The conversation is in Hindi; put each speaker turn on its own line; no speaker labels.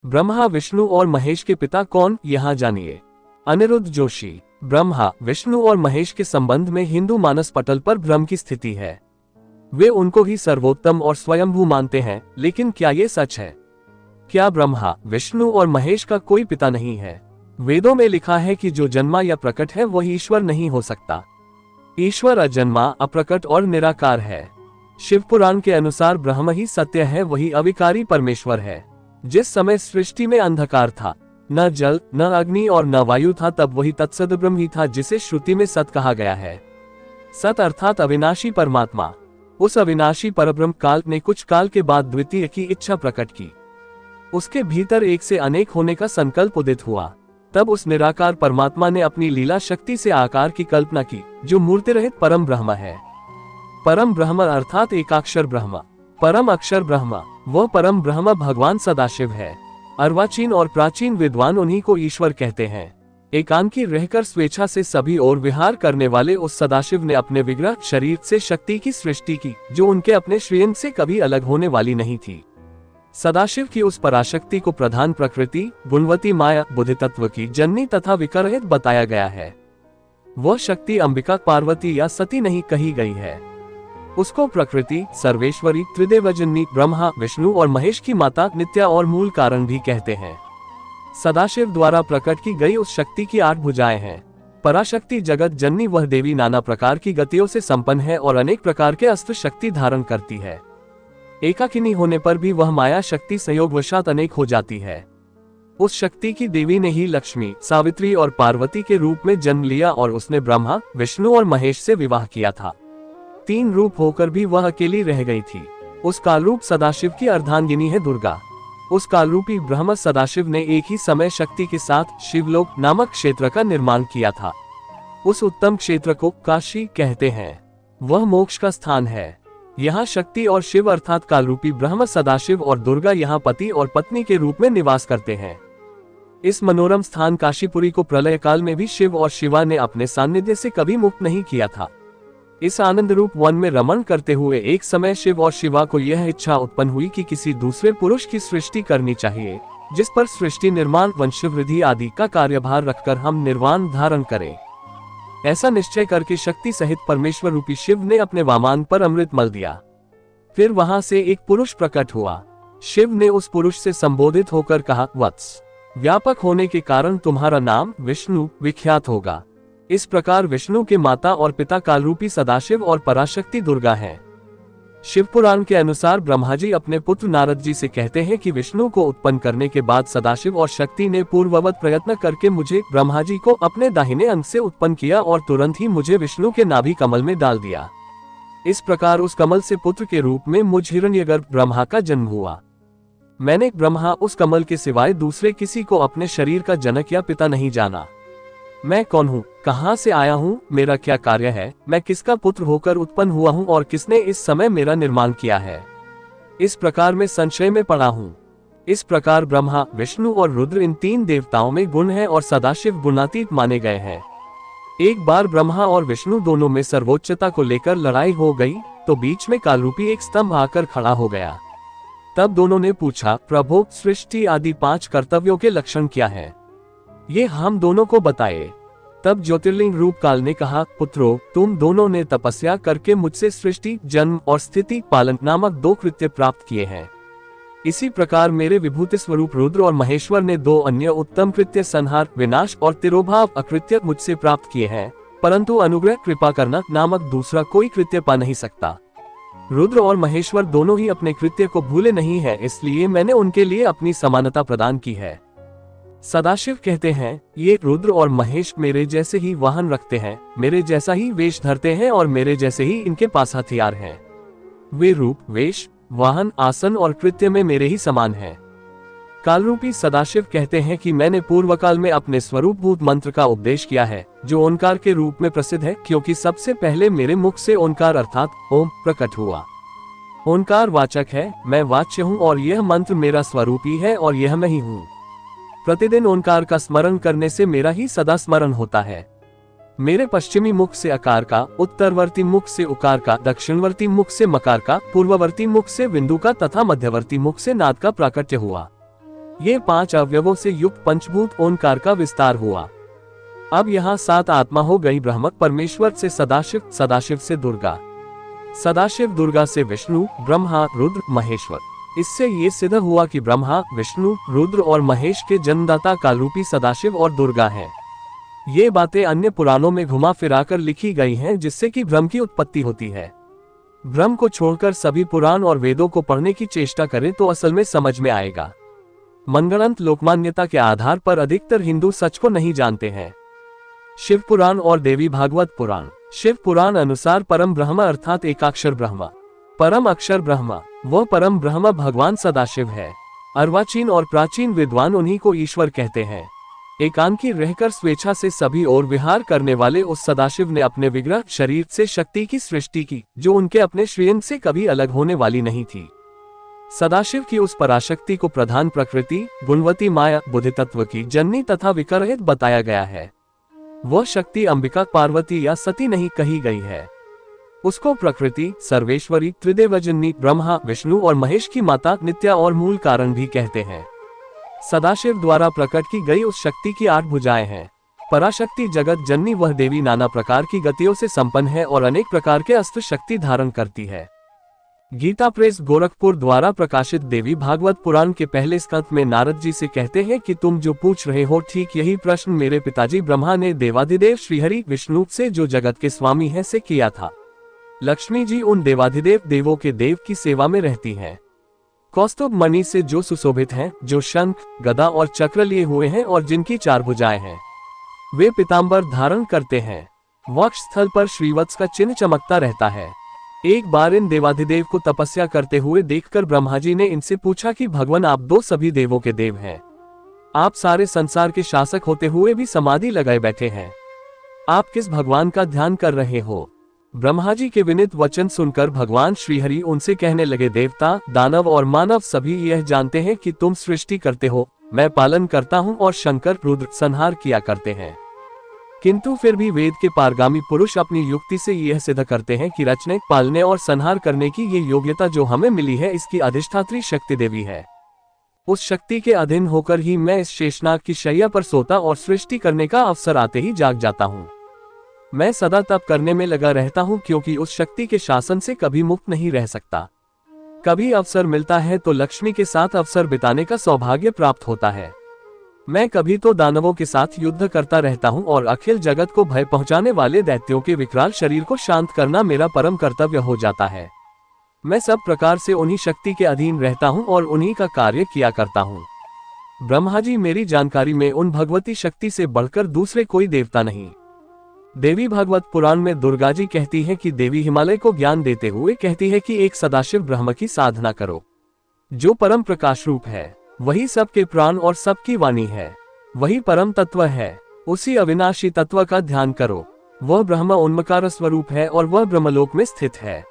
ब्रह्मा, विष्णु और महेश के पिता कौन, यहाँ जानिए। अनिरुद्ध जोशी। ब्रह्मा, विष्णु और महेश के संबंध में हिंदू मानस पटल पर भ्रम की स्थिति है। वे उनको ही सर्वोत्तम और स्वयंभू मानते हैं, लेकिन क्या ये सच है? क्या ब्रह्मा, विष्णु और महेश का कोई पिता नहीं है? वेदों में लिखा है कि जो जन्मा या प्रकट है वही ईश्वर नहीं हो सकता। ईश्वर अजन्मा, अप्रकट और निराकार है। शिव पुराण के अनुसार ब्रह्म ही सत्य है, वही अविकारी परमेश्वर है। जिस समय सृष्टि में अंधकार था, न जल, न अग्नि और न वायु था, तब वही तत्सद ब्रह्म ही था, जिसे श्रुति में सत कहा गया है। सत अर्थात अविनाशी परमात्मा। उस अविनाशी परब्रह्म काल ने कुछ काल के बाद द्वितीय की इच्छा प्रकट की। उसके भीतर एक से अनेक होने का संकल्प उदित हुआ। तब उस निराकार परमात्मा ने अपनी लीला शक्ति से आकार की कल्पना की, जो मूर्ति रहित परम ब्रह्म है। परम ब्रह्म अर्थात एकाक्षर ब्रह्म, परम अक्षर ब्रह्म। वह परम ब्रह्म भगवान सदाशिव है। अर्वाचीन और प्राचीन विद्वान उन्हीं को ईश्वर कहते हैं। एकांकी रहकर स्वेच्छा से सभी ओर विहार करने वाले उस सदाशिव ने अपने विग्रह शरीर से शक्ति की सृष्टि की, जो उनके अपने श्रेयन से कभी अलग होने वाली नहीं थी। सदाशिव की उस पराशक्ति को प्रधान प्रकृति, गुणवती माया, बुद्धि तत्व की जननी तथा विकाररहित बताया गया है। वह शक्ति अंबिका, पार्वती या सती नहीं कही गई है। उसको प्रकृति, सर्वेश्वरी, त्रिदेवजननी, ब्रह्मा, विष्णु और महेश की माता, नित्या और मूल कारण भी कहते हैं। सदाशिव द्वारा प्रकट की गई उस शक्ति की 8 भुजाएं हैं। पराशक्ति जगत जननी वह देवी नाना प्रकार की गतियों से संपन्न है और अनेक प्रकार के अस्त्र शक्ति धारण करती है। एकाकिनी होने पर भी वह माया शक्ति संयोगवशात अनेक हो जाती है। उस शक्ति की देवी ने ही लक्ष्मी, सावित्री और पार्वती के रूप में जन्म लिया और उसने ब्रह्मा, विष्णु और महेश से विवाह किया था। 3 रूप होकर भी वह अकेली रह गई थी। उस कालरूप सदाशिव की अर्धांगिनी है दुर्गा। उस कालरूपी ब्रह्म सदाशिव ने एक ही समय शक्ति के साथ शिवलोक नामक क्षेत्र का निर्माण किया था। उस उत्तम क्षेत्र को काशी कहते हैं। वह मोक्ष का स्थान है। यहाँ शक्ति और शिव अर्थात कालरूपी ब्रह्म सदाशिव और दुर्गा यहाँ पति और पत्नी के रूप में निवास करते हैं। इस मनोरम स्थान काशीपुरी को प्रलय काल में भी शिव और शिवा ने अपने सानिध्य से कभी मुक्त नहीं किया था। इस आनंद रूप वन में रमण करते हुए एक समय शिव और शिवा को यह इच्छा उत्पन्न हुई कि किसी दूसरे पुरुष की सृष्टि करनी चाहिए, जिस पर सृष्टि, निर्माण, वंशवृद्धि आदि का कार्यभार रखकर हम निर्वाण धारण करें। ऐसा निश्चय करके शक्ति सहित परमेश्वर रूपी शिव ने अपने वामान पर अमृत मल दिया। फिर वहां से एक पुरुष प्रकट हुआ। शिव ने उस पुरुष से संबोधित होकर कहा, वत्स, व्यापक होने के कारण तुम्हारा नाम विष्णु विख्यात होगा। इस प्रकार विष्णु के माता और पिता कालरूपी सदाशिव और पराशक्ति दुर्गा हैं। शिव पुराण के अनुसार ब्रह्मा जी अपने पुत्र नारद जी से कहते हैं कि विष्णु को उत्पन्न करने के बाद सदाशिव और शक्ति ने पूर्ववत प्रयत्न करके मुझे, ब्रह्मा जी को, अपने दाहिने अंग से उत्पन्न किया और तुरंत ही मुझे विष्णु के नाभि कमल में डाल दिया। इस प्रकार उस कमल से पुत्र के रूप में मुझ हिरण्यगर्भ ब्रह्मा का जन्म हुआ। मैंने ब्रह्मा उस कमल के सिवाय दूसरे किसी को अपने शरीर का जनक या पिता नहीं जाना। मैं कौन हूँ, कहाँ से आया हूँ, मेरा क्या कार्य है, मैं किसका पुत्र होकर उत्पन्न हुआ हूँ और किसने इस समय मेरा निर्माण किया है, इस प्रकार मैं संशय में पड़ा हूँ। इस प्रकार ब्रह्मा, विष्णु और रुद्र इन 3 देवताओं में गुण है और सदाशिव गुणातीत माने गए हैं। एक बार ब्रह्मा और विष्णु दोनों में सर्वोच्चता को लेकर लड़ाई हो गई, तो बीच में कालरूपी एक स्तंभ आकर खड़ा हो गया। तब दोनों ने पूछा, प्रभु, सृष्टि आदि 5 कर्तव्यों के लक्षण क्या है, ये हम दोनों को बताए। तब ज्योतिर्लिंग रूप काल ने कहा, पुत्रों, तुम दोनों ने तपस्या करके मुझसे सृष्टि, जन्म और स्थिति पालन नामक 2 कृत्य प्राप्त किए हैं। इसी प्रकार मेरे विभूति स्वरूप रुद्र और महेश्वर ने 2 अन्य उत्तम कृत्य, संहार, विनाश और तिरोभाव अकृत्य मुझसे प्राप्त किए हैं, परंतु अनुग्रह, कृपा करना नामक दूसरा कोई कृत्य पा नहीं सकता। रुद्र और महेश्वर दोनों ही अपने कृत्य को भूले नहीं है, इसलिए मैंने उनके लिए अपनी समानता प्रदान की है। सदाशिव कहते हैं, ये रुद्र और महेश मेरे जैसे ही वाहन रखते हैं, मेरे जैसा ही वेश धरते हैं और मेरे जैसे ही इनके पास हथियार हैं। वे रूप, वेश, वाहन, आसन और कृत्य में मेरे ही समान हैं। कालरूपी सदाशिव कहते हैं कि मैंने पूर्व काल में अपने स्वरूपभूत मंत्र का उपदेश किया है, जो ओंकार के रूप में प्रसिद्ध है, क्योंकि सबसे पहले मेरे मुख से ओंकार अर्थात ओम प्रकट हुआ। ओंकार वाचक है, मैं वाच्य हूँ और यह मंत्र मेरा स्वरूप ही है और यह मैं ही हूँ। प्रतिदिन ओंकार का स्मरण करने से मेरा ही सदा स्मरण होता है। मेरे पश्चिमी मुख से अकार का, उत्तरवर्ती मुख से उकार का, दक्षिणवर्ती मुख से मकार का, पूर्ववर्ती मुख से बिंदु का तथा मध्यवर्ती मुख से नाद का प्राकट्य हुआ। ये 5 अवयवों से युक्त पंचभूत ओंकार का विस्तार हुआ। अब यहाँ 7 आत्मा हो गई ब्रह्म, परमेश्वर से सदाशिव, सदाशिव से दुर्गा, सदाशिव दुर्गा से विष्णु, ब्रह्मा, रुद्र, महेश्वर। इससे ये सिद्ध हुआ कि ब्रह्मा, विष्णु, रुद्र और महेश के जन्मदाता कालरूपी सदाशिव और दुर्गा हैं। ये बातें अन्य पुराणों में घुमा फिराकर लिखी गई हैं, जिससे कि भ्रम की उत्पत्ति होती है। भ्रम को छोड़कर सभी पुराण और वेदों को पढ़ने की चेष्टा करें तो असल में समझ में आएगा। मनगढ़ंत लोकमान्यता के आधार पर अधिकतर हिंदू सच को नहीं जानते हैं। शिव पुराण और देवी भागवत पुराण। शिव पुराण अनुसार परम ब्रह्म अर्थात एकाक्षर ब्रह्म, परम अक्षर ब्रह्म, वह परम ब्रह्म भगवान सदाशिव है। अर्वाचीन और प्राचीन विद्वान उन्हीं को ईश्वर कहते हैं। एकांकी रहकर स्वेच्छा से सभी ओर विहार करने वाले उस सदाशिव ने अपने विग्रह शरीर से शक्ति की सृष्टि की, जो उनके अपने श्रेयन से कभी अलग होने वाली नहीं थी। सदाशिव की उस पराशक्ति को प्रधान प्रकृति, गुणवती माया, बुद्धि तत्व की जननी तथा विकरहित बताया गया है। वह शक्ति अंबिका, पार्वती या सती नहीं कही गई है। उसको प्रकृति, सर्वेश्वरी, त्रिदेवजननी, ब्रह्मा, विष्णु और महेश की माता, नित्या और मूल कारण भी कहते हैं। सदाशिव द्वारा प्रकट की गई उस शक्ति की 8 भुजाएं हैं। पराशक्ति जगत जननी वह देवी नाना प्रकार की गतियों से संपन्न है और अनेक प्रकार के अस्त्र शक्ति धारण करती है। गीता प्रेस गोरखपुर द्वारा प्रकाशित देवी भागवत पुराण के पहले स्कंद में नारद जी से कहते हैं कि तुम जो पूछ रहे हो ठीक यही प्रश्न मेरे पिताजी ब्रह्मा ने देवाधिदेव श्रीहरि विष्णु से, जो जगत के स्वामी हैं, से किया था। लक्ष्मी जी उन देवाधिदेव देवों के देव की सेवा में रहती हैं। कौस्तुभ मणि से जो सुशोभित हैं, जो शंख, गदा और चक्र लिए हुए हैं और जिनकी 4 भुजाएं हैं, वे पीतांबर धारण करते हैं। वक्ष स्थल पर श्रीवत्स का चिन्ह चमकता रहता है। एक बार इन देवाधिदेव को तपस्या करते हुए देखकर ब्रह्मा जी ने इनसे पूछा कि भगवान, आप दो सभी देवों के देव हैं। आप सारे संसार के शासक होते हुए भी समाधि लगाए बैठे हैं। आप किस भगवान का ध्यान कर रहे हो? ब्रह्मा जी के विनीत वचन सुनकर भगवान श्रीहरि उनसे कहने लगे, देवता, दानव और मानव सभी यह जानते हैं कि तुम सृष्टि करते हो, मैं पालन करता हूँ और शंकर, रुद्र संहार किया करते हैं। किंतु फिर भी वेद के पारगामी पुरुष अपनी युक्ति से यह सिद्ध करते हैं कि रचने, पालने और संहार करने की ये योग्यता जो हमें मिली है, इसकी अधिष्ठात्री शक्ति देवी है। उस शक्ति के अधीन होकर ही मैं इस शेषनाग की शैया पर सोता और सृष्टि करने का अवसर आते ही जाग जाता हूँ। मैं सदा तप करने में लगा रहता हूँ, क्योंकि उस शक्ति के शासन से कभी मुक्त नहीं रह सकता। कभी अवसर मिलता है तो लक्ष्मी के साथ अवसर बिताने का सौभाग्य प्राप्त होता है। मैं कभी तो दानवों के साथ युद्ध करता रहता हूँ और अखिल जगत को भय पहुंचाने वाले दैत्यों के विकराल शरीर को शांत करना मेरा परम कर्तव्य हो जाता है। मैं सब प्रकार से उन्हीं शक्ति के अधीन रहता हूँ और उन्हीं का कार्य किया करता हूँ। ब्रह्मा जी, मेरी जानकारी में उन भगवती शक्ति से बढ़कर दूसरे कोई देवता नहीं। देवी भागवत पुराण में दुर्गा जी कहती है कि देवी हिमालय को ज्ञान देते हुए कहती है कि एक सदाशिव ब्रह्म की साधना करो, जो परम प्रकाश रूप है। वही सबके प्राण और सबकी वाणी है। वही परम तत्व है। उसी अविनाशी तत्व का ध्यान करो। वह ब्रह्म उन्मकार स्वरूप है और वह ब्रह्मलोक में स्थित है।